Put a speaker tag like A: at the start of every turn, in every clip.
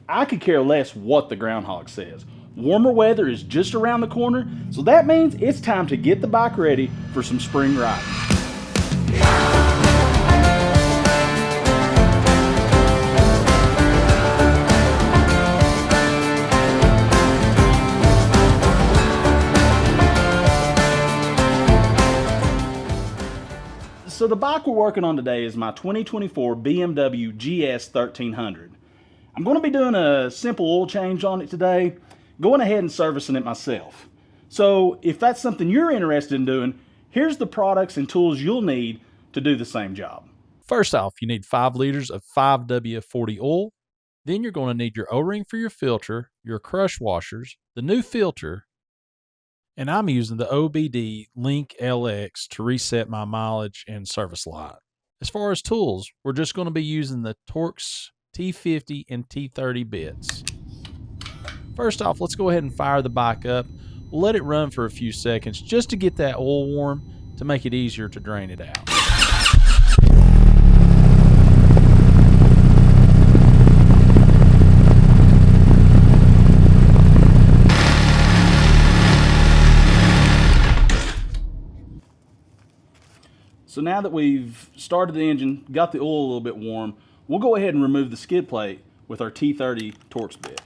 A: I could care less what the groundhog says. Warmer weather is just around the corner, so that means it's time to get the bike ready for some spring riding. So the bike we're working on today is my 2024 BMW GS 1300. I'm going to be doing a simple oil change on it today, going ahead and servicing it myself. So if that's something you're interested in doing, here's the products and tools you'll need to do the same job.
B: First off, you need 5 liters of 5W40 oil. Then you're going to need your O-ring for your filter, your crush washers, the new filter, and I'm using the OBD Link LX to reset my mileage and service light. As far as tools, we're just going to be using the Torx T50 and T30 bits. First off, let's go ahead and fire the bike up. We'll let it run for a few seconds just to get that oil warm to make it easier to drain it out.
A: So now that we've started the engine, got the oil a little bit warm, we'll go ahead and remove the skid plate with our T30 Torx bit.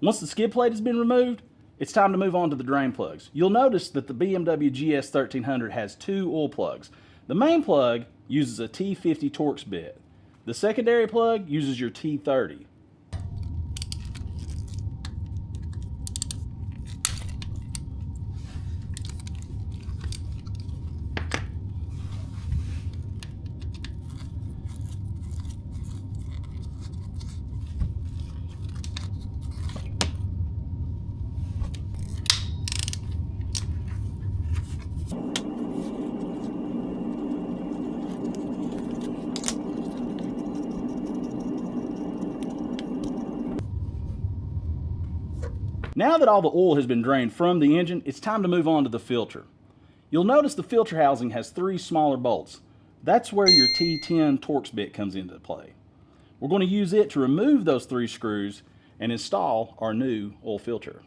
A: Once the skid plate has been removed, it's time to move on to the drain plugs. You'll notice that the BMW GS 1300 has 2 oil plugs. The main plug uses a T50 Torx bit. The secondary plug uses your T30. Now that all the oil has been drained from the engine, it's time to move on to the filter. You'll notice the filter housing has 3 smaller bolts. That's where your T10 Torx bit comes into play. We're going to use it to remove those 3 screws and install our new oil filter.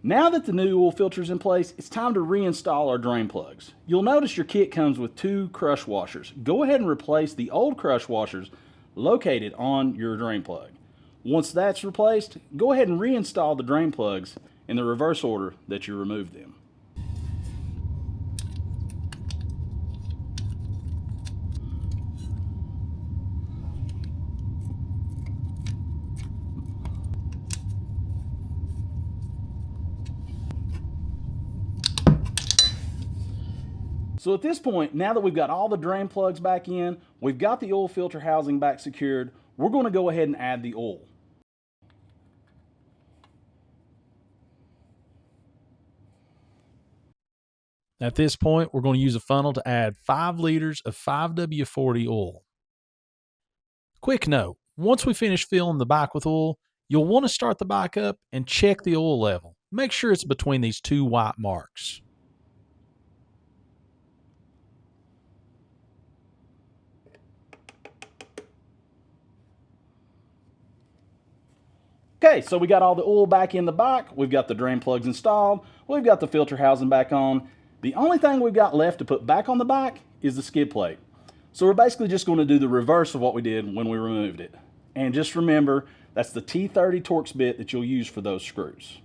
A: Now that the new oil filter is in place, it's time to reinstall our drain plugs. You'll notice your kit comes with 2 crush washers. Go ahead and replace the old crush washers located on your drain plug. Once that's replaced, go ahead and reinstall the drain plugs in the reverse order that you removed them. So at this point, now that we've got all the drain plugs back in, we've got the oil filter housing back secured, we're going to go ahead and add the oil.
B: At this point, we're going to use a funnel to add 5 liters of 5W40 oil. Quick note, once we finish filling the bike with oil, you'll want to start the bike up and check the oil level. Make sure it's between these 2 white marks.
A: Okay, so we got all the oil back in the bike. We've got the drain plugs installed. We've got the filter housing back on. The only thing we've got left to put back on the bike is the skid plate. So we're basically just going to do the reverse of what we did when we removed it. And just remember, that's the T30 Torx bit that you'll use for those screws.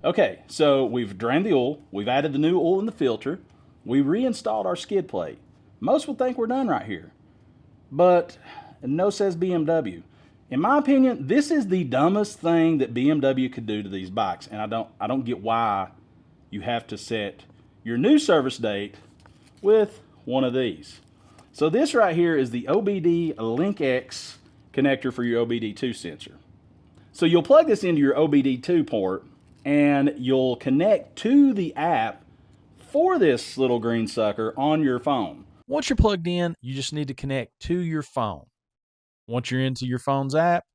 A: Okay, so we've drained the oil, we've added the new oil in the filter, we reinstalled our skid plate. Most would think we're done right here, but no says BMW. In my opinion, this is the dumbest thing that BMW could do to these bikes, and I don't get why you have to set your new service date with one of these. So this right here is the OBD Link X connector for your OBD2 sensor. So you'll plug this into your OBD2 port, and you'll connect to the app for this little green sucker on your phone.
B: Once you're plugged in, you just need to connect to your phone. Once you're into your phone's app,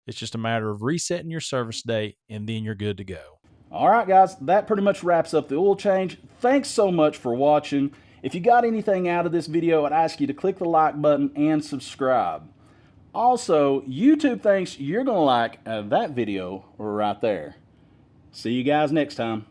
B: it's just a matter of resetting your service date, and then you're good to go.
A: All right, guys, that pretty much wraps up the oil change. Thanks so much for watching. If you got anything out of this video, I'd ask you to click the like button and subscribe. Also, YouTube thinks you're going to like that video right there. See you guys next time.